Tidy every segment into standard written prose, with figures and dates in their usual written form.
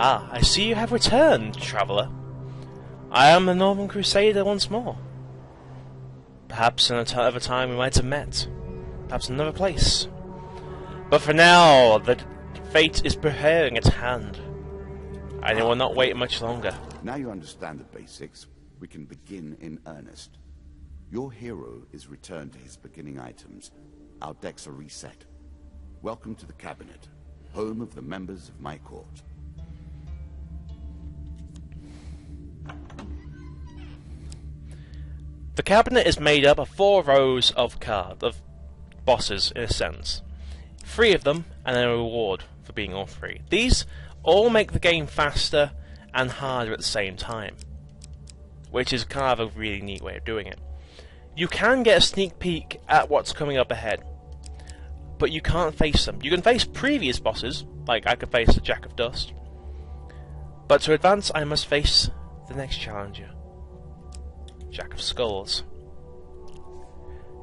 Ah, I see you have returned, traveller. I am the Northern Crusader once more. Perhaps in another time we might have met. Perhaps in another place. But for now, the fate is preparing its hand. And it will not wait much longer. Now you understand the basics, we can begin in earnest. Your hero is returned to his beginning items. Our decks are reset. Welcome to the cabinet, home of the members of my court. The cabinet is made up of 4 rows of cards, of bosses in a sense. 3 of them, and then a reward for being all 3. These all make the game faster and harder at the same time, which is kind of a really neat way of doing it. You can get a sneak peek at what's coming up ahead, but you can't face them. You can face previous bosses, like I could face the Jack of Dust, but to advance I must face the next challenger, Jack of Skulls.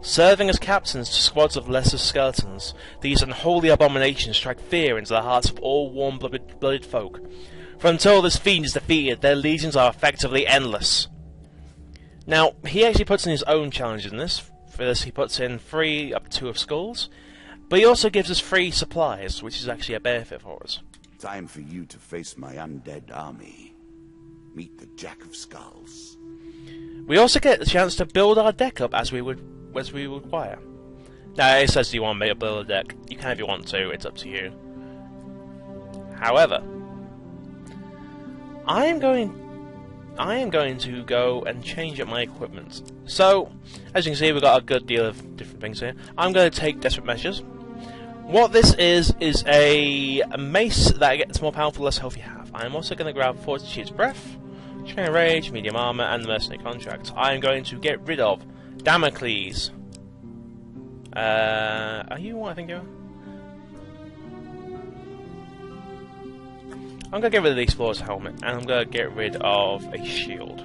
Serving as captains to squads of lesser skeletons, these unholy abominations strike fear into the hearts of all warm-blooded folk. For until this fiend is defeated, their legions are effectively endless. Now, he actually puts in his own challenges in this. For this he puts in 3 up to 2 of skulls, but he also gives us 3 supplies, which is actually a benefit for us. Time for you to face my undead army. Meet the Jack of Skulls. We also get the chance to build our deck up as we require. Now it says, do you want me to build a deck? You can if you want to, it's up to you. However, I am going to go and change up my equipment. So, as you can see, we've got a good deal of different things here. I'm going to take desperate measures. What this is a mace that gets more powerful the less health you have. I'm also going to grab Fortitude's Breath, Chain of Rage, Medium Armor, and the Mercenary Contract. I am going to get rid of Damocles. Are you what I think you are? I'm going to get rid of the Explorer's Helmet, and I'm going to get rid of a shield,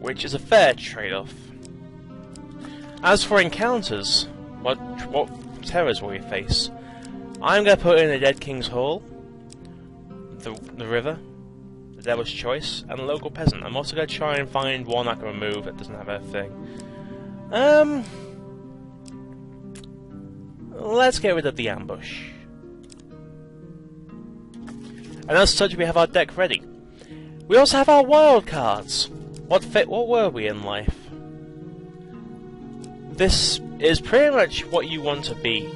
which is a fair trade-off. As for encounters, what terrors will we face? I'm going to put in the Dead King's Hall, the River, the Devil's Choice, and the Local Peasant. I'm also going to try and find one I can remove that doesn't have a thing. Let's get rid of the Ambush. And as such, we have our deck ready. We also have our wild cards. What were we in life? This is pretty much what you want to be.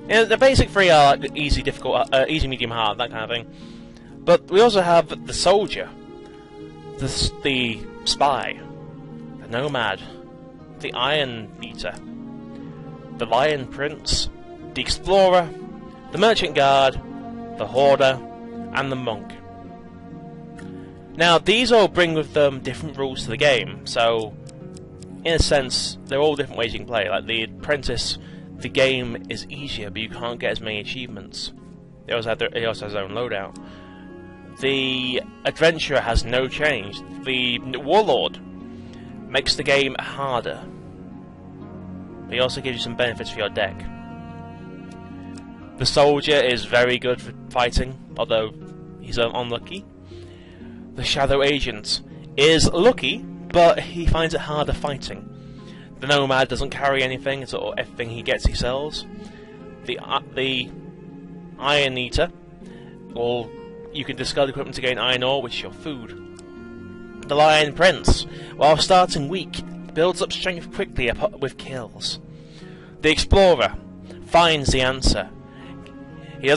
You know, the basic 3 are like easy, difficult, easy, medium, hard, that kind of thing. But we also have the Soldier, the Spy, the Nomad, the Iron Eater, the Lion Prince, the Explorer, the Merchant Guard, the Hoarder, and the Monk. Now, these all bring with them different rules to the game, so in a sense, they're all different ways you can play. Like the Apprentice, the game is easier, but you can't get as many achievements. He also has his own loadout. The Adventurer has no change. The Warlord makes the game harder. He also gives you some benefits for your deck. The Soldier is very good for fighting, although he's unlucky. The Shadow Agent is lucky, but he finds it harder fighting. The Nomad doesn't carry anything, so everything he gets he sells. The Iron Eater, well, you can discard equipment to gain iron ore, which is your food. The Lion Prince, while starting weak, builds up strength quickly with kills. The Explorer finds the answer. He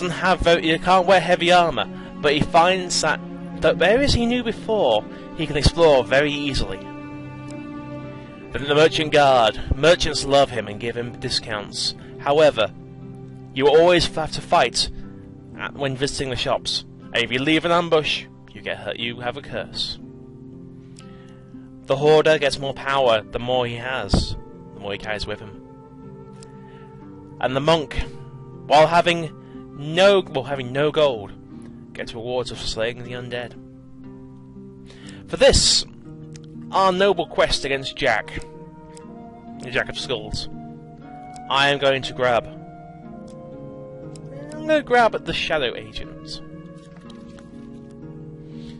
can't wear heavy armor, but he finds that the areas he knew before, he can explore very easily. Then the Merchant Guard. Merchants love him and give him discounts. However, you always have to fight when visiting the shops. And if you leave an ambush, you get hurt. You have a curse. The Hoarder gets more power the more he has, the more he carries with him. And the Monk, while having no gold, gets rewards for slaying the undead. For this, our noble quest against Jack, the Jack of Skulls, I am going to grab the Shadow Agent.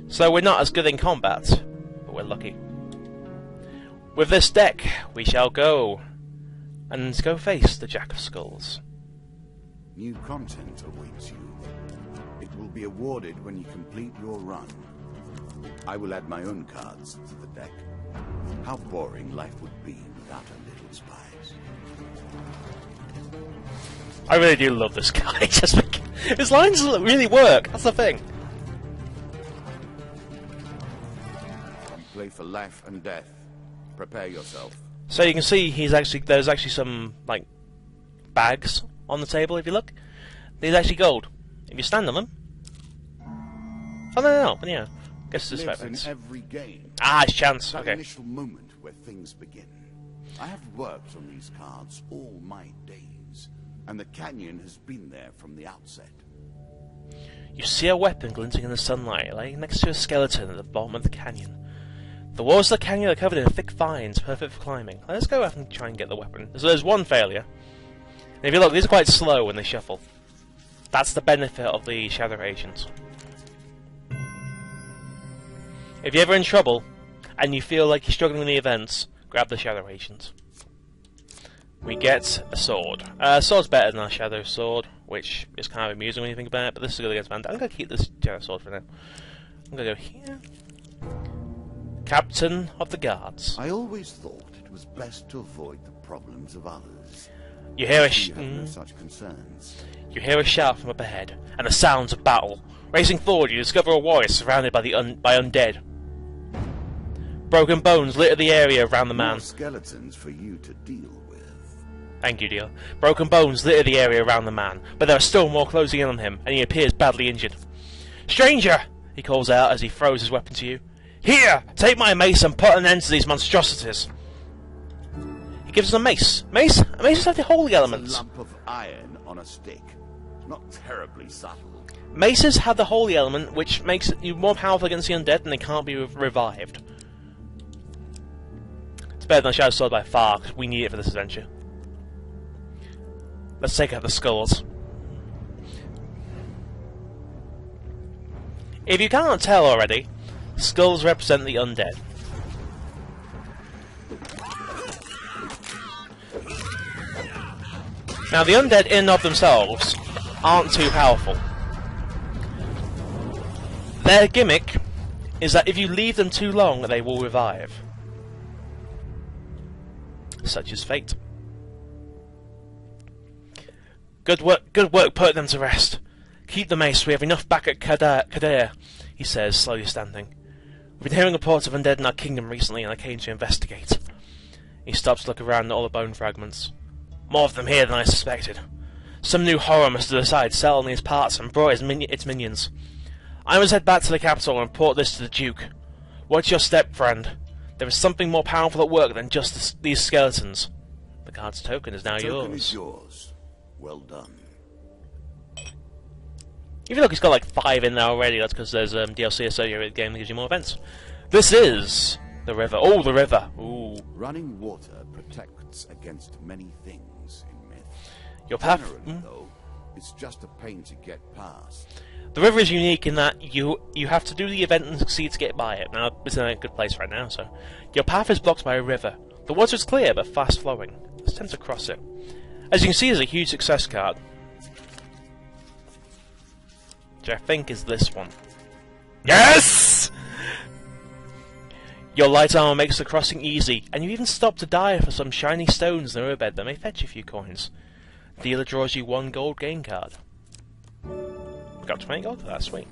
So we're not as good in combat, but we're lucky. With this deck, we shall go and go face the Jack of Skulls. New content awaits you. It will be awarded when you complete your run. I will add my own cards to the deck. How boring life would be without a little spice. I really do love this guy. His lines really work. That's the thing. You play for life and death. Prepare yourself. So you can see there's actually some like bags on the table. If you look, there's actually gold. If you stand on them. Oh no, but yeah. Guess this lives in every game. Ah, it's chance. That Okay. initial moment where things begin. I have worked on these cards all my days, and the canyon has been there from the outset. You see a weapon glinting in the sunlight, laying next to a skeleton at the bottom of the canyon. The walls of the canyon are covered in thick vines, perfect for climbing. Let's go up and try and get the weapon. So there's one failure. And if you look, these are quite slow when they shuffle. That's the benefit of the Shadow Agents. If you're ever in trouble, and you feel like you're struggling with the events, grab the Shadow Agents. We get a sword. Sword's better than our Shadow Sword, which is kind of amusing when you think about it, but this is good against Bandit. I'm going to keep this Shadow Sword for now. I'm going to go here. Captain of the Guards. I always thought it was best to avoid the problems of others. You hear a You have no such concerns. You hear a shout from up ahead, and the sounds of battle. Racing forward, you discover a warrior surrounded by by undead. Broken bones litter the area around the man. More skeletons for you to deal with. Thank you, dear. Broken bones litter the area around the man, but there are still more closing in on him, and he appears badly injured. Stranger! He calls out as he throws his weapon to you. Here! Take my mace and put an end to these monstrosities! He gives us a mace. Mace? A mace is like the holy elements. It's a lump of iron on a stick. Not terribly subtle. Maces have the holy element, which makes you more powerful against the undead, and they can't be revived. It's better than Shadow Sword by far, because we need it for this adventure. Let's take out the skulls. If you can't tell already, skulls represent the undead. Now, the undead in and of themselves aren't too powerful. Their gimmick is that if you leave them too long, they will revive. Such is fate. Good work putting them to rest. Keep the mace, we have enough back at Kadir, he says, slowly standing. We've been hearing reports of undead in our kingdom recently, and I came to investigate. He stops to look around at all the bone fragments. More of them here than I suspected. Some new horror must have decided to sell on these parts and brought its minions. I must head back to the capital and report this to the Duke. Watch your step, friend. There is something more powerful at work than just these skeletons. The card's token is now The token yours. is yours. Well done. If you look, he's got like 5 in there already. That's because there's DLC associated with the game that gives you more events. This is the river. Oh, the river. Ooh. Running water protects against many things in myth. Your path. Generally, though, it's just a pain to get past. The river is unique in that you have to do the event and succeed to get by it. Now, it's in a good place right now, so... Your path is blocked by a river. The water is clear, but fast-flowing. Let's attempt to cross it. As you can see, there's a huge success card. Which I think is this one. Yes! Your light armor makes the crossing easy, and you even stop to die for some shiny stones in the riverbed that may fetch you a few coins. Dealer draws you 1 gold game card. Got 20 gold for that, sweet.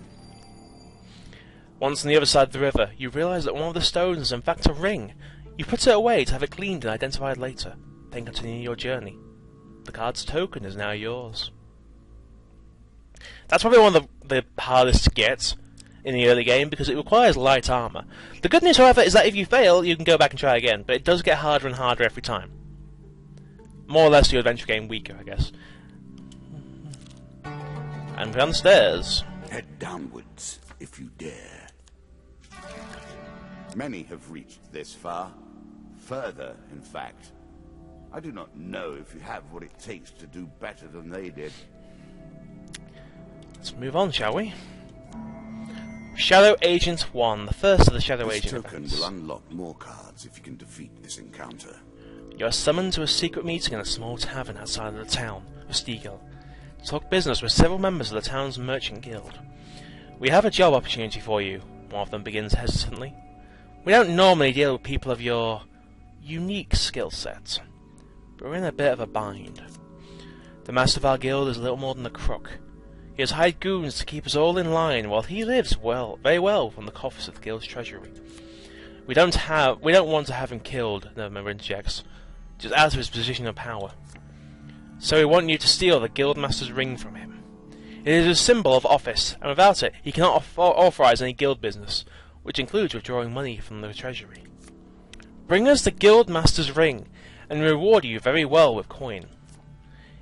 Once on the other side of the river, you realise that one of the stones is in fact a ring. You put it away to have it cleaned and identified later, then continue your journey. The card's token is now yours. That's probably one of the hardest to get in the early game because it requires light armor. The good news, however, is that if you fail, you can go back and try again, but it does get harder and harder every time. More or less your adventure game weaker, I guess. And down the stairs. Head downwards, if you dare. Many have reached this far. Further, in fact. I do not know if you have what it takes to do better than they did. Let's move on, shall we? Shadow Agent 1, the first of the Shadow This Agent token events. will unlock more cards if you can defeat this encounter. You are summoned to a secret meeting in a small tavern outside of the town of Stiegel to talk business with several members of the town's merchant guild. We have a job opportunity for you, one of them begins hesitantly. We don't normally deal with people of your unique skill set, but we're in a bit of a bind. The master of our guild is little more than a crook. He has hired goons to keep us all in line while he lives very well from the coffers of the guild's treasury. We don't want to have him killed, another member interjects, just out of his position of power. So we want you to steal the guildmaster's ring from him. It is a symbol of office, and without it he cannot authorize any guild business, which includes withdrawing money from the treasury. Bring us the guildmaster's ring, and we reward you very well with coin.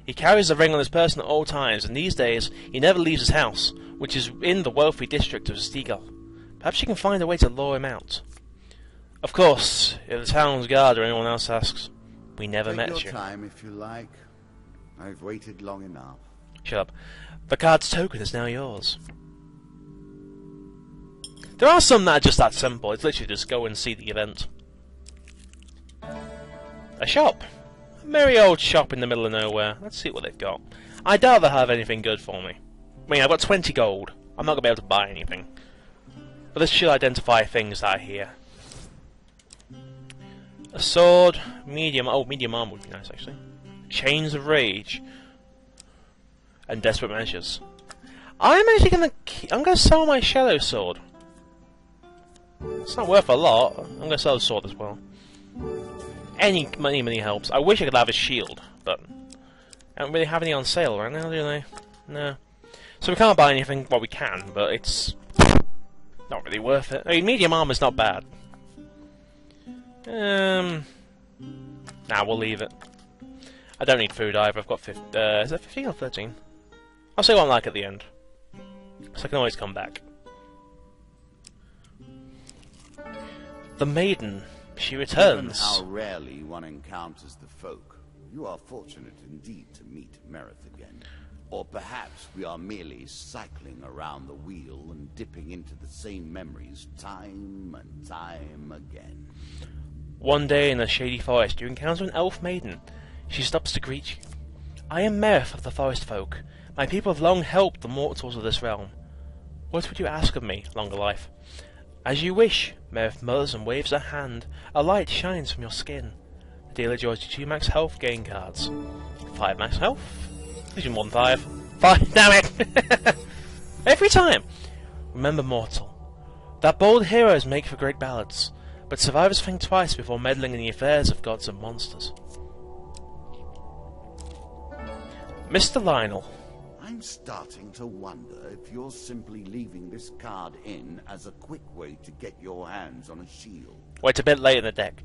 He carries the ring on his person at all times, and these days he never leaves his house, which is in the wealthy district of Stiegel. Perhaps you can find a way to lure him out. Of course, if the town's guard or anyone else asks, we never met you. Take your time if you like. I've waited long enough. Shut up. The card's token is now yours. There are some that are just that simple. It's literally just go and see the event. A shop. A merry old shop in the middle of nowhere. Let's see what they've got. I doubt they'll have anything good for me. I mean, I've got 20 gold. I'm not going to be able to buy anything. But this should identify things that are here. A sword, medium armor would be nice actually. Chains of Rage. And Desperate Measures. I'm gonna sell my Shadow Sword. It's not worth a lot. I'm gonna sell the sword as well. Any money helps. I wish I could have a shield, but I don't really have any on sale right now, do they? No. So we can't buy anything. Well, we can, but it's not really worth it. I mean, medium armor's not bad. Nah, we'll leave it. I don't need food either. I've got 15. Is that 15 or 13? I'll see what I'm like at the end, so I can always come back. The Maiden. She returns. Given how rarely one encounters the folk, you are fortunate indeed to meet Merith again. Or perhaps we are merely cycling around the wheel and dipping into the same memories time and time again. One day in a shady forest, you encounter an elf maiden. She stops to greet you. I am Merith of the Forest Folk. My people have long helped the mortals of this realm. What would you ask of me, longer life? As you wish, Merith mutters and waves her hand. A light shines from your skin. The dealer draws you 2 max health gain cards. 5 max health? Gives you more than 5. 5, damn it! Every time! Remember, mortal, that bold heroes make for great ballads, but survivors think twice before meddling in the affairs of gods and monsters. Mr. Lionel. I'm starting to wonder if you're simply leaving this card in as a quick way to get your hands on a shield. Wait a bit late in the deck.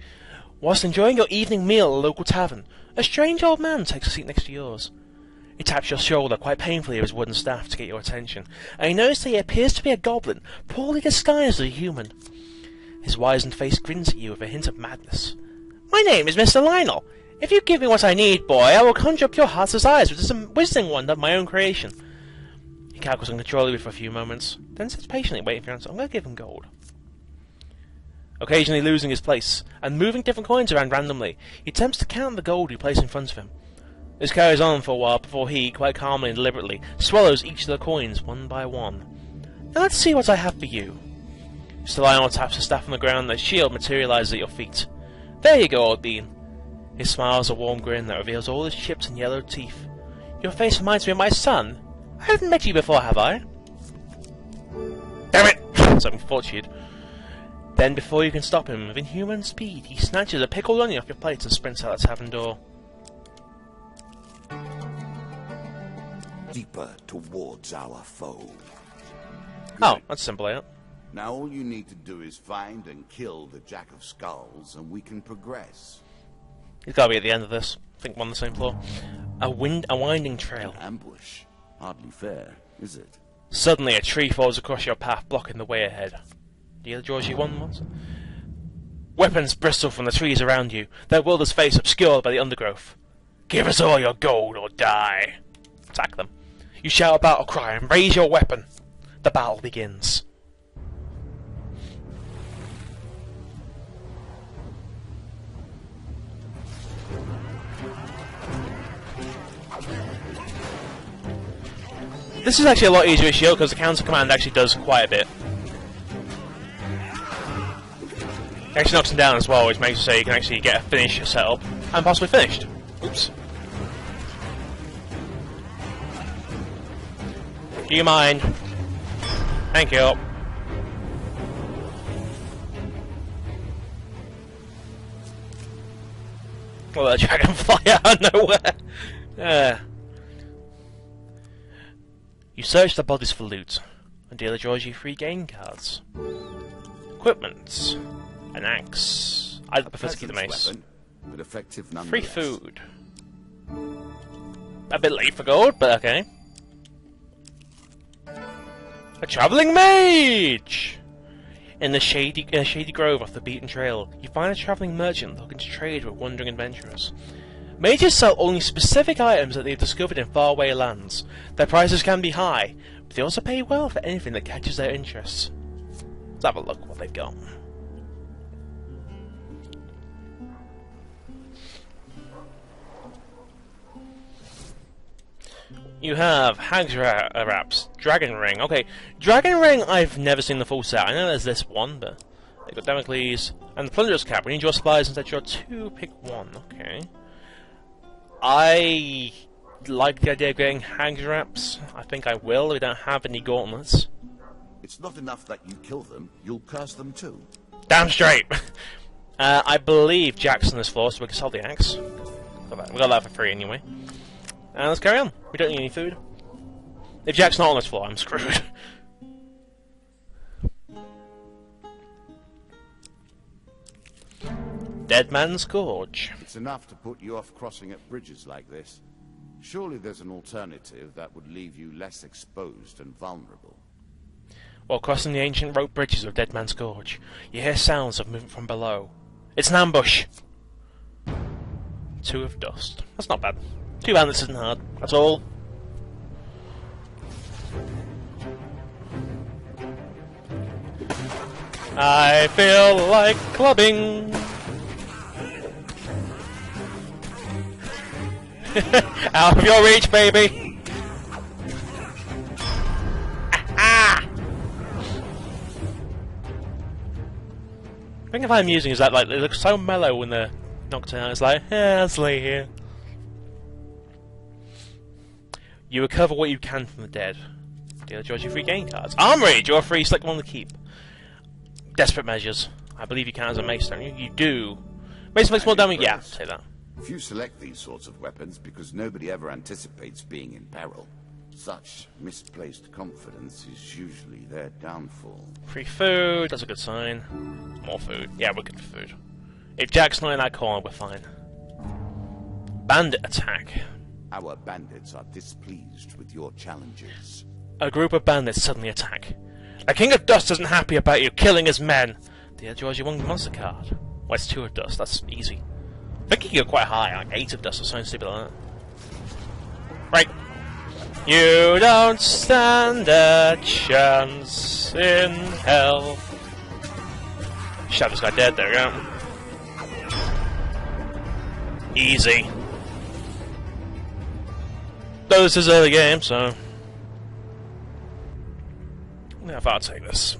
Whilst enjoying your evening meal at a local tavern, a strange old man takes a seat next to yours. He taps your shoulder quite painfully with his wooden staff to get your attention, and you notice that he appears to be a goblin, poorly disguised as a human. His wizened face grins at you with a hint of madness. My name is Mr. Lionel. If you give me what I need, boy, I will conjure up your heart's desires with this wizarding wand of my own creation. He cackles uncontrollably for a few moments, then sits patiently waiting for your answer. I'm going to give him gold. Occasionally losing his place, and moving different coins around randomly, he attempts to count the gold you place in front of him. This carries on for a while before he, quite calmly and deliberately, swallows each of the coins one by one. Now let's see what I have for you. Mr. Lionel taps the staff on the ground, and a shield materializes at your feet. There you go, old bean. His smile is a warm grin that reveals all his chipped and yellowed teeth. Your face reminds me of my son. I haven't met you before, have I? Damn it! Something fortunate. Then, before you can stop him, with inhuman speed, he snatches a pickled onion off your plate and sprints out the tavern door. Deeper towards our foe. Oh, that's simple, ain't it? Now all you need to do is find and kill the Jack of Skulls, and we can progress. He's got to be at the end of this. I think we're on the same floor. A winding trail. An ambush. Hardly fair, is it? Suddenly, a tree falls across your path, blocking the way ahead. Dealer draws you one once. Weapons bristle from the trees around you, their wilder's face obscured by the undergrowth. Give us all your gold or die. Attack them. You shout a battle cry and raise your weapon. The battle begins. This is actually a lot easier with shield because the counter command actually does quite a bit. It actually knocks him down as well, which makes it so you can actually get a finish set up and possibly finished. Oops. Do you mind? Thank you. Well, a dragonfly out of nowhere. You search the bodies for loot, and dealer draws you 3 game cards. Equipment. An axe. I'd prefer to keep the mace. Weapon, but effective 3 food. A bit late for gold, but okay. A travelling mage! In the shady grove off the beaten trail, you find a travelling merchant looking to trade with wandering adventurers. Mages sell only specific items that they've discovered in faraway lands. Their prices can be high, but they also pay well for anything that catches their interest. Let's have a look what they've got. You have Hag's Wraps, Dragon Ring. Okay, Dragon Ring I've never seen the full set. I know there's this one, but they got Damocles and the Plunderer's Cap. When you draw supplies instead draw 2, pick 1. Okay. I like the idea of getting Hag's Wraps. I think I will. We don't have any gauntlets. It's not enough that you kill them, you'll curse them too. Damn straight! I believe Jack's on this floor, so we can sell the axe. We got that for free anyway. And let's carry on. We don't need any food. If Jack's not on this floor, I'm screwed. Dead Man's Gorge. It's enough to put you off crossing at bridges like this. Surely there's an alternative that would leave you less exposed and vulnerable. While crossing the ancient rope bridges of Dead Man's Gorge, you hear sounds of movement from below. It's an ambush! 2 of dust. That's not bad. 2 bandits isn't hard. That's all. I feel like clubbing. Out of your reach, baby. The thing I find amusing is that like they look so mellow when they're knocked out. It's like, let's lay here. You recover what you can from the dead. Dealer draws you 3 game cards. Armory! Draw 3, select one to keep. Desperate measures. I believe you count as a mace, don't you? You do. Mace makes more damage? Yeah, say that. Few select these sorts of weapons because nobody ever anticipates being in peril. Such misplaced confidence is usually their downfall. 3 food, that's a good sign. More food. Yeah, we're good for food. If Jack's not in that corner, we're fine. Bandit attack. Our bandits are displeased with your challenges. A group of bandits suddenly attack. The King of Dust isn't happy about you killing his men. The draws you 1 monster card. Well, it's 2 of dust, that's easy. I think you can go quite high, like 8 of dust or something stupid like that. Right. You don't stand a chance in hell. Shot this guy dead, there we go. Easy. Though this is early game, so... Now if I'll take this.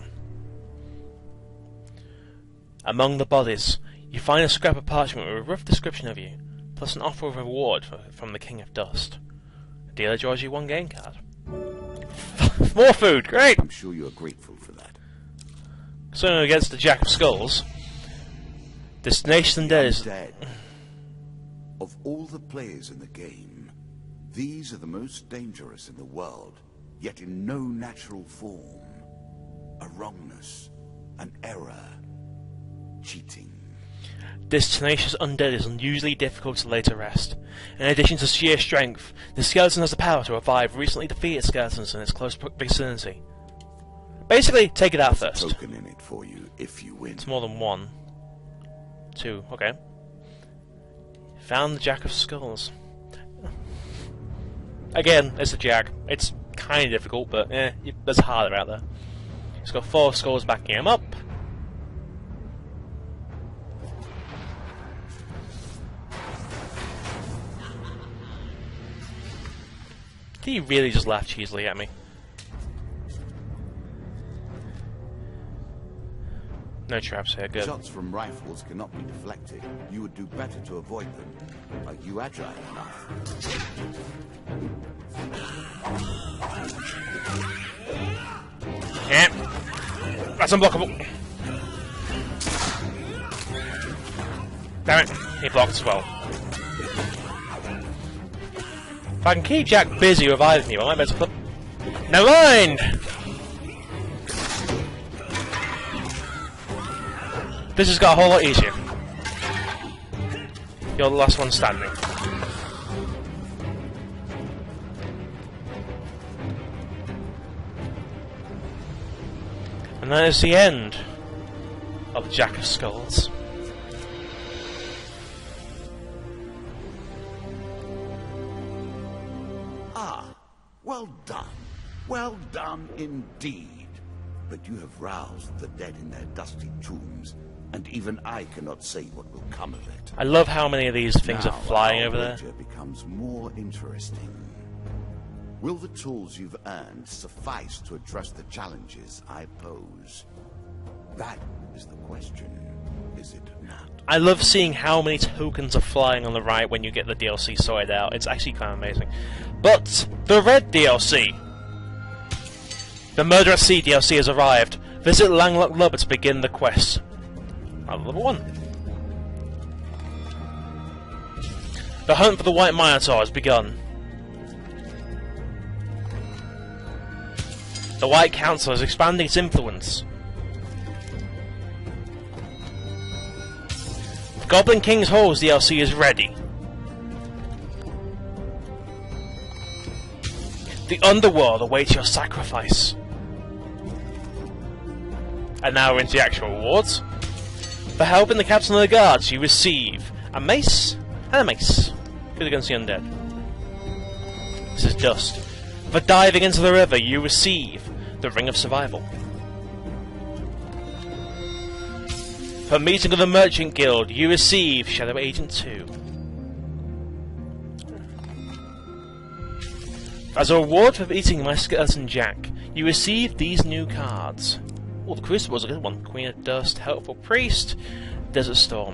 Among the bodies, you find a scrap of parchment with a rough description of you, plus an offer of reward from the King of Dust. The dealer draws you 1 game card. More food, great! I'm sure you're grateful for that. So against the Jack of Skulls, Destination Undead is... Undead. Of all the players in the game, these are the most dangerous in the world, yet in no natural form. A wrongness, an error, cheating. This tenacious undead is unusually difficult to lay to rest. In addition to sheer strength, the skeleton has the power to revive recently defeated skeletons in its close vicinity. Basically, take it out first. There's a token in it for you if you win. It's more than 1. 2, okay. Found the Jack of Skulls. Again, it's a Jack. It's kind of difficult, but there's harder out there. He's got 4 skulls backing him up. Did he really just laugh cheesily at me? No traps here, good. Shots from rifles cannot be deflected. You would do better to avoid them. Are you agile enough? Yeah. That's unblockable. Damn it, he blocked as well. If I can keep Jack busy reviving you, I might be able to put... Never mind! This has got a whole lot easier. You're the last one standing. And that is the end of the Jack of Skulls. Ah, well done. Well done indeed. But you have roused the dead in their dusty tombs, and even I cannot say what will come of it. I love how many of these things Now are flying our over there. wager becomes more interesting. Will the tools you've earned suffice to address the challenges I pose? That is the question, is it not? I love seeing how many tokens are flying on the right when you get the DLC sorted out. It's actually kind of amazing. But the red DLC, the Murder at Sea DLC, has arrived. Visit Langlock Lubber to begin the quest. Level 1. The hunt for the White Minotaur has begun. The White Council is expanding its influence. The Goblin King's Halls DLC is ready. The Underworld awaits your sacrifice. And now we're into the actual rewards. For helping the Captain of the Guards, you receive a mace and a mace. Good against the undead. This is dust. For diving into the river, you receive the Ring of Survival. For meeting with the Merchant Guild, you receive Shadow Agent 2. As a reward for beating my Skeleton Jack, you receive these new cards. Oh, the Crucible's a good one. Queen of Dust, Helpful Priest, Desert Storm.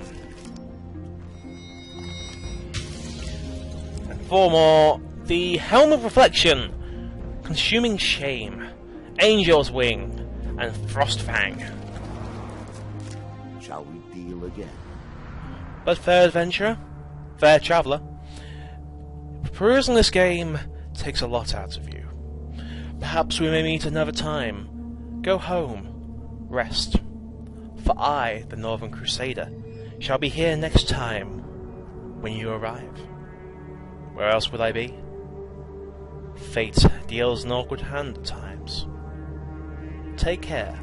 And 4 more. The Helm of Reflection, Consuming Shame, Angel's Wing, and Frostfang. Shall we deal again? But fair adventurer, fair traveller, perusing this game takes a lot out of you. Perhaps we may meet another time. Go home. Rest. For I, the Northern Crusader, shall be here next time when you arrive. Where else would I be? Fate deals an awkward hand at times. Take care.